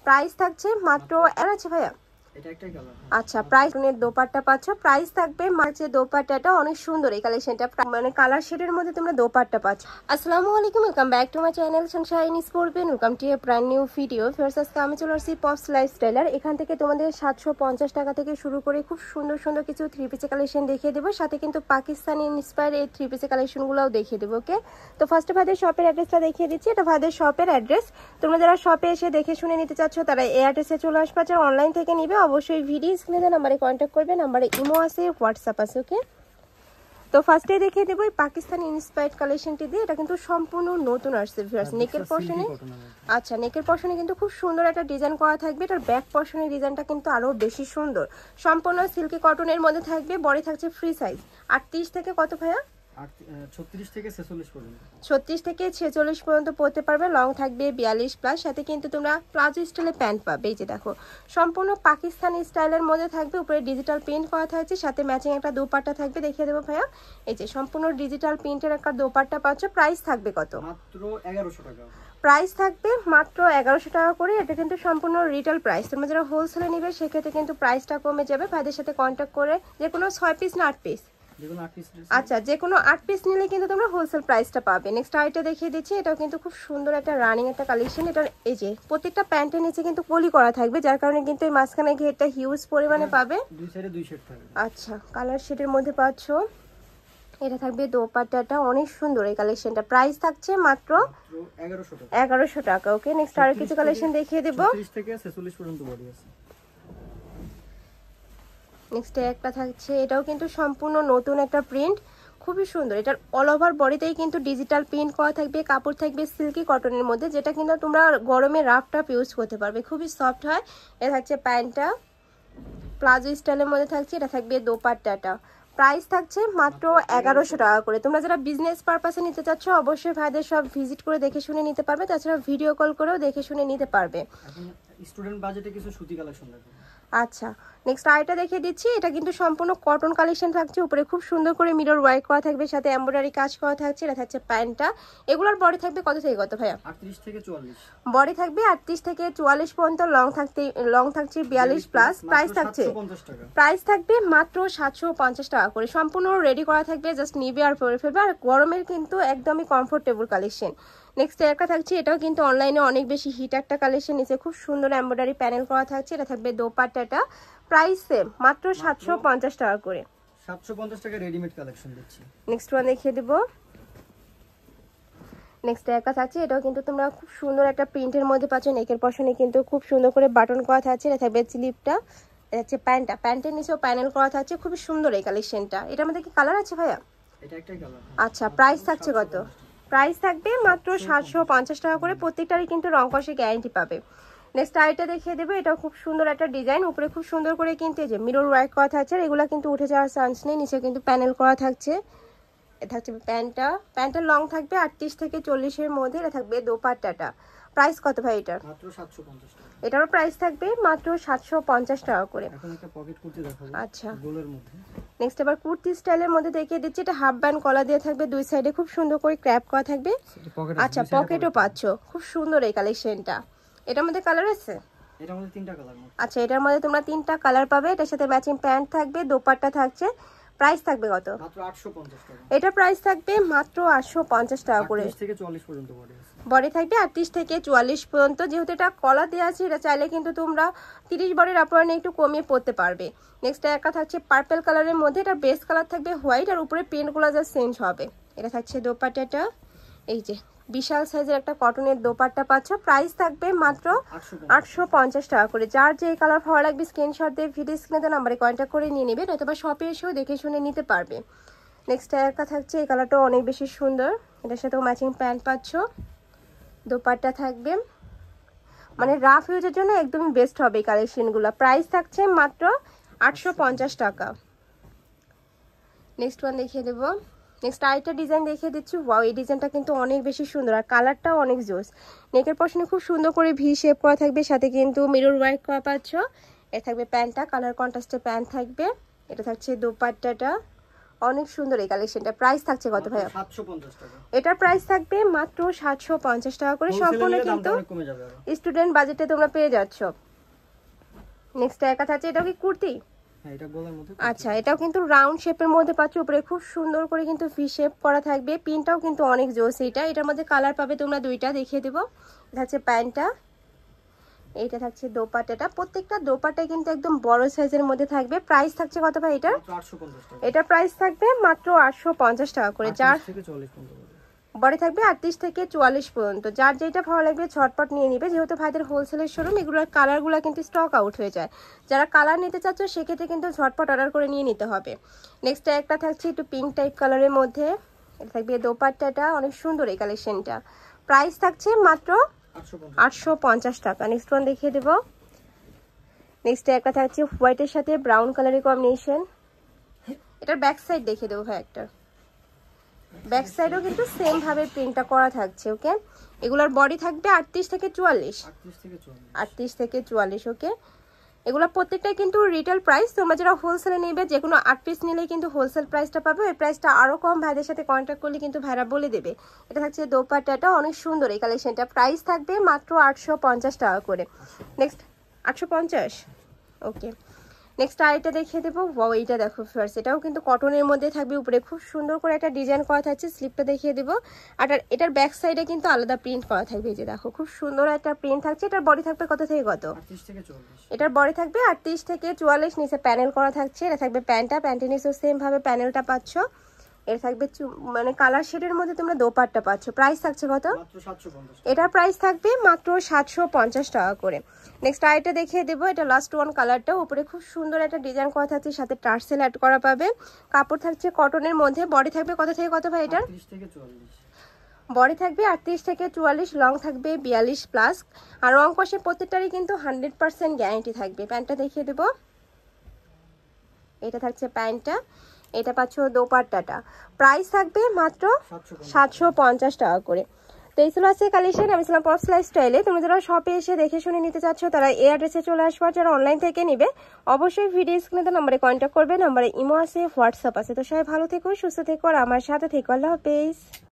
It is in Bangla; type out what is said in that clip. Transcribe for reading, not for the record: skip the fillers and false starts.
প্রাইস থাকছে মাত্র আছে ভাইয়া এটা একটাই কালার। আচ্ছা প্রাইস দোপাট্টা পাচ্ছ, প্রাইস থাকবে মাঝে দোপাট্টাটা অনেক সুন্দর এই কালেকশনটা, মানে কালার শেডের মধ্যে তোমরা দোপাট্টা পাচ্ছ। আসসালামু আলাইকুম, welcome back to my channel sunshine স্পোর্টবেন, welcome to a brand new video. First আজকে আমি চলে আসছি পপস লাইফস্টাইলার। এখান থেকে তোমাদের 750 টাকা থেকে শুরু করে খুব সুন্দর সুন্দর কিছু থ্রি পিসের কালেকশন দেখিয়ে দেবো, সাথে কিন্তু পাকিস্তানি ইন্সপায়ার এই থ্রি পিসের কালেকশনগুলোও দেখিয়ে দেবো। ওকে, তো ফার্স্টে ভাইদের শপের অ্যাড্রেসটা দেখিয়ে দিচ্ছি। এটা ভাইদের শপের অ্যাড্রেস। তোমরা যারা শপে এসে দেখে শুনে নিতে চাচ্ছ তারা এই অ্যাড্রেসে চলে আসবে। যারা অনলাইন থেকে নিবে অবশ্যই ভিডিও স্ক্রিনে নাম্বারে কন্ট্যাক্ট করবে, নাম্বারে ইমো আছে, হোয়াটসঅ্যাপ আছে। ওকে, তো ফার্স্টে দেখিয়ে দেবো এই পাকিস্তানি ইন্সপায়ার্ড কালেকশনটি দিয়ে। এটা কিন্তু সম্পূর্ণ নতুন আসছে নেকের পশনে। আচ্ছা, নেকের পশনে কিন্তু খুব সুন্দর একটা ডিজাইন করা থাকবে। এটার ব্যাক পশনের ডিজাইনটা কিন্তু আরো বেশি সুন্দর। সম্পূর্ণ সিল্কি কটনের মধ্যে থাকবে। বডি থাকছে ফ্রি সাইজ 38 থেকে কত ভাইয়া? 36 থেকে 46 পর্যন্ত। 36 থেকে 46 পর্যন্ত পরতে পারবে। লং থাকবে 42 প্লাস, সাথে কিন্তু তোমরা প্লাজো স্টাইলে প্যান্ট পাবে। এই যে দেখো, সম্পূর্ণ পাকিস্তানি স্টাইলের মধ্যে থাকবে। উপরে ডিজিটাল প্রিন্ট করা থাকছে, সাথে ম্যাচিং একটা দোপাট্টা থাকবে। দেখিয়ে দেবো ভাইয়া, এই যে সম্পূর্ণ ডিজিটাল প্রিন্টের একটা দোপাট্টা পাচ্ছ। প্রাইস থাকবে কত? মাত্র 1100 টাকা। প্রাইস থাকবে মাত্র 1100 টাকা করে। এটা কিন্তু সম্পূর্ণ রিটেল প্রাইস। তোমরা যারা হোলসেলে নিবে সেক্ষেত্রে কিন্তু প্রাইসটা কমে যাবে। ভাইদের সাথে কন্ট্যাক্ট করে যে কোনো 6 পিস না 8 পিস, আচ্ছা যে কোনো 8 পিস নিলে কিন্তু তোমরা হোলসেল প্রাইসটা পাবে। নেক্সট আইটা দেখিয়ে দিচ্ছি। এটাও কিন্তু খুব সুন্দর একটা রানিং একটা কালেকশন। এটা এই যে প্রত্যেকটা প্যান্টের নিচে কিন্তু পলি করা থাকবে, যার কারণে কিন্তু এই মাঝখানে ঘেরটা হিউজ পরিমাণে পাবে। দুই সাইডে দুই শেড থাকবে। আচ্ছা, কালার শেডের মধ্যে পাচ্ছ। এটা থাকবে দোপাট্টাটা অনেক সুন্দর এই কালেকশনটা। প্রাইস থাকছে মাত্র 1100 টাকা। ওকে, নেক্সট আর কিছু কালেকশন দেখিয়ে দেব। 30 থেকে 46 পর্যন্ত বডি আছে। নেক্সট একটা থাকছে, এটাও কিন্তু সম্পূর্ণ নতুন একটা প্রিন্ট, খুবই সুন্দর। এটার অল ওভার বডিতেই কিন্তু ডিজিটাল প্রিন্ট করা থাকবে। কাপড় থাকবে সিল্কি কটনের মধ্যে, যেটা কিন্তু তোমরা গরমে রাফ টাফ ইউজ করতে পারবে, খুবই সফট হয়। এটা থাকছে প্যান্টটা প্লাজো স্টাইলের মধ্যে থাকছে। এটা থাকবে দোপাট্টাটা। প্রাইস থাকছে মাত্র 1100 টাকা করে। তোমরা যারা বিজনেস পারপাসে নিতে চাচ্ছ অবশ্যই ভাইদের সব ভিজিট করে দেখে শুনে নিতে পারবে, তাছাড়া ভিডিও কল করেও দেখে শুনে নিতে পারবে। এখন স্টুডেন্ট বাজেটে কিছু সুতি কালেকশন দেখো। আচ্ছা, নেক্সট আইটা দেখিয়ে দিচ্ছি। এটা কিন্তু সম্পূর্ণ কটন কালেকশন থাকছে। উপরে খুব সুন্দর করে মিরর ওয়ার্ক করা থাকবে, সাথে এমব্রয়ডারি কাজ করা থাকছে। এটা থাকছে প্যান্টটা। এগুলোর বডি থাকবে কত থেকে কত ভাইয়া? 38 থেকে 44। বডি থাকবে 38 থেকে 44 পর্যন্ত। লং থাকছে 42 প্লাস। প্রাইস থাকছে 750 টাকা। প্রাইস থাকবে মাত্র 750 টাকা করে। সম্পূর্ণ রেডি করা থাকবে, জাস্ট নিবে আর পরে ফেলবে। আর গরমের কিন্তু একদমই কমফোর্টেবল কালেকশন। নেক্সট একটা থাকছে, এটাও কিন্তু অনলাইনে অনেক বেশি হিট একটা কালেকশন। নিচে খুব সুন্দর এমব্রয়ডারি প্যানেল করা থাকছে। এটা থাকবে দোপাট্টাটা। প্রাইস সেম মাত্র 750 টাকা করে। 750 টাকা রেডিমেড কালেকশন দিচ্ছি। নেক্সট ওয়ান দেখিয়ে দেবো। নেক্সট একটা থাকছে, এটাও কিন্তু তোমরা খুব সুন্দর একটা প্রিন্টের মধ্যে পাচ্ছ। নেকের পশনে কিন্তু খুব সুন্দর করে বাটন করা থাকছে। এটা থাকবে স্লিপটা। এটা হচ্ছে প্যান্টটা, প্যান্টের নিচেও প্যানেল করা থাকছে। খুবই সুন্দর এই কালেকশনটা। এটার মধ্যে কি কালার আছে ভাইয়া? এটা একটাই কালার। আচ্ছা, প্রাইস থাকছে কত? প্রাইস থাকবে মাত্র 750 টাকা করে। প্রত্যেকটারই কিন্তু রং কষে গ্যারান্টি পাবে। নেক্সট আইটা দেখিয়ে দেবে। এটা খুব সুন্দর একটা ডিজাইন। উপরে খুব সুন্দর করে কিন্তু এই যে মিরর ওয়ার্ক করা থাকছে। এগুলো কিন্তু উঠে যাওয়ার চান্স নেই। নিচে কিন্তু প্যানেল করা থাকছে। এটা হচ্ছে প্যান্টটা। প্যান্টের লং থাকবে 38 থেকে 40 এর মধ্যে। এটা থাকবে দোপাট্টাটা। প্রাইস কত ভাই এটার? মাত্র 750 টাকা। এটারও প্রাইস থাকবে মাত্র 750 টাকা করে। এখন একটা পকেট কুর্তি দেখাবো। আচ্ছা, গোলের মধ্যে। নেক্সট আবার কুর্তি স্টাইলের মধ্যে দেখিয়ে দিচ্ছি। এটা হাফ ব্যান্ড কলা দিয়ে থাকবে, দুই সাইডে খুব সুন্দর করে ক্র্যাপ করা থাকবে। আচ্ছা, পকেটও পাচ্ছ। খুব সুন্দর এই কালেকশনটা। এটার মধ্যে কালার আছে? এটার মধ্যে 3টা কালার। আচ্ছা, এটার মধ্যে তোমরা 3টা কালার পাবে। এটার সাথে ম্যাচিং প্যান্ট থাকবে, দোপাট্টা থাকছে। প্রাইস থাকবে কত? মাত্র 850 টাকা। এটা প্রাইস থাকবে মাত্র 850 টাকা করে। 38 থেকে 44 পর্যন্ত বডি আছে। বডি থাকবে 38 থেকে 44 পর্যন্ত। যেহেতু এটা কলা দেওয়া আছে, এটা চাইলে কিন্তু তোমরা 30 বডির আপনারা একটু কমিয়ে পড়তে পারবে। নেক্সট একটা থাকছে পার্পল কালারের মধ্যে। এটা বেস কালার থাকবে হোয়াইট, আর উপরে প্রিন্টগুলো যা চেঞ্জ হবে। এটা থাকছে দোপাট্টাটা। এই যে বিশাল সাইজের একটা কটনের দোপাট্টা পাচ্ছ। প্রাইস থাকবে মাত্র 850 টাকা করে। যার যে কালার ভালো লাগবে স্ক্রিনশট দিয়ে ভিডিও স্ক্রিনে নাম্বারে কন্ট্যাক্ট করে নিয়ে নেবে, অথবা শপে এসেও দেখে শুনে নিতে পারবে। নেক্সট একটা থাকছে, এই কালারটাও অনেক বেশি সুন্দর। এটার সাথেও ম্যাচিং প্যান্ট পাচ্ছ, দোপাট্টা থাকবে। মানে রাফ ইউজের জন্য একদমই বেস্ট হবে এই কালেকশনগুলো। প্রাইস থাকছে মাত্র 850 টাকা। নেক্সট ওয়ান দেখিয়ে দেবো। নেক্সট আরেকটা ডিজাইন দেখিয়ে দিচ্ছি। ওয়াও, এই ডিজাইনটা কিন্তু অনেক বেশি সুন্দর, আর কালারটাও অনেক জোস। নেকের পশনে খুব সুন্দর করে ভি শেপ করা থাকবে, সাথে কিন্তু মিরর ওয়ার্ক করা পাচ্ছ। এটা থাকবে প্যান্টটা, কালার কন্ট্রাস্টের প্যান্ট থাকবে। এটা থাকছে দোপাট্টাটা। অনেক সুন্দর এই কালেকশনটা। প্রাইস থাকছে কত ভাইয়া? 750 টাকা। এটার প্রাইস থাকবে মাত্র 750 টাকা করে, সম্পূর্ণ কিন্তু কমে যাবে আরো। স্টুডেন্ট বাজেটে তোমরা পেয়ে যাচ্ছ। নেক্সট একা থাকছে, এটাও কি কুর্তি? হ্যাঁ, এটা গলার মধ্যে। আচ্ছা, এটাও কিন্তু রাউন্ড শেপের মধ্যে পাচ্ছ, উপরে খুব সুন্দর করে কিন্তু ভি শেপ করা থাকবে। পিনটাও কিন্তু অনেক জোস। এটার মধ্যে কালার পাবে তোমরা দুইটা, দেখিয়ে দেবো। এটা হচ্ছে প্যান্টটা, এইটা থাকছে দোপাট্টাটা। প্রত্যেকটা দোপাট্টাই কিন্তু একদম বড় সাইজের মধ্যে থাকবে। প্রাইস থাকছে কত ভাই এটার? 850 টাকা। এটা প্রাইস থাকবে মাত্র 850 টাকা করে। যার থেকে 40 পর্যন্ত বডি থাকবে 38 থেকে 44 পর্যন্ত। যার যেটা ভালো লাগবে ঝটপট নিয়ে নিবে, যেহেতু ভাইদের হোলসেলের শোরুম, এগুলোর কালারগুলো কিন্তু স্টক আউট হয়ে যায়। যারা কালার নিতে চাচ্ছ সেক্ষেত্রে কিন্তু ঝটপট অর্ডার করে নিয়ে নিতে হবে। নেক্সট একটা থাকছে একটু পিঙ্ক টাইপ কালারের মধ্যে, এটা থাকবে দোপাট্টাটা, অনেক সুন্দর এই কালেকশনটা। প্রাইস থাকছে মাত্র 850 টাকা। নেক্সট ওয়ান দেখিয়ে দেবো। নেক্সট একটা থাকছে হোয়াইটের সাথে ব্রাউন কালারের কম্বিনেশন। এটার ব্যাক সাইড দেখিয়ে দেবো ভাই একটা। ব্যাক সাইডও কিন্তু সেম ভাবে প্রিন্টটা করা থাকছে। ওকে, এগুলোর বডি থাকবে 38 থেকে 44। 38 থেকে 44। ওকে, এগুলো প্রত্যেকটাই কিন্তু রিটেল প্রাইস। তোমরা যারা হোলসেলে নেবে, যে কোনো 8 পিস নিলেই কিন্তু হোলসেল প্রাইসটা পাবে। ওই প্রাইসটা আরও কম ভাইদের সাথে কন্ট্যাক্ট করলে কিন্তু ভাইরা বলে দেবে। এটা থাকছে দোপাট্টাটা, অনেক সুন্দর এই কালেকশনটা। প্রাইস থাকবে মাত্র 850 টাকা করে। নেক্সট 850। ওকে, নেক্সট আরেকটা দেখিয়ে দেবো। ওয়াও, এইটা দেখো ফার্স্ট, এটাও কিন্তু কটনের মধ্যে থাকবে, উপরে খুব সুন্দর করে একটা ডিজাইন করা থাকছে। স্লিপটা দেখিয়ে দেবো। আর এটার ব্যাক সাইডে কিন্তু আলাদা প্রিন্ট করা থাকবে। এই যে দেখো, খুব সুন্দর একটা প্রিন্ট থাকছে। এটার বডি থাকবে কত থেকে কত? 38 থেকে 40। এটার বডি থাকবে 38 থেকে 44। নিচে প্যানেল করা থাকছে। এটা থাকবে প্যান্টটা, প্যান্টের নিচেও সেম ভাবে প্যানেলটা পাচ্ছ। এটা থাকবে মানে কালার শেডের মধ্যে তোমরা দোপাট্টা পাচ্ছ। প্রাইস থাকছে কত? মাত্র 750। এটার প্রাইস থাকবে মাত্র 750 টাকা করে। নেক্সট আরেকটা দেখিয়ে দেবো। এটা লাস্ট ওয়ান কালারটা, উপরে খুব সুন্দর একটা ডিজাইন করা থাকছে, সাথে টার্সেল অ্যাড করা পাবে। কাপড় থাকছে কটনের মধ্যে। বডি থাকবে কত থেকে কত ভাই এটার? 38 থেকে 40। বডি থাকবে 38 থেকে 44, লং থাকবে 42 প্লাস। আর রং কষে প্রত্যেকটারই কিন্তু 100% গ্যারান্টি থাকবে। প্যান্টটা দেখিয়ে দেবো। এটা থাকছে প্যান্টটা, এটা পাচ্ছ দোপাট্টাটা। প্রাইস থাকবে মাত্র 750 টাকা করে। তো এই ছিল আছে কালেকশন। আমি ছিলাম পপস লাইফস্টাইলে। তুমি যারা শপে এসে দেখে শুনে নিতে চাচ্ছ, তারা এই অ্যাড্রেসে চলে আসবে। যারা অনলাইন থেকে নিবে, অবশ্যই ভিডিও স্ক্রিনে নাম্বারে কন্ট্যাক্ট করবে। নাম্বারে ইমো আছে, হোয়াটসঅ্যাপ আছে। তো সবাই ভালো থেকো, সুস্থ থেকো, আর আমার সাথে থেকো। আল্লাহ হাফেজ।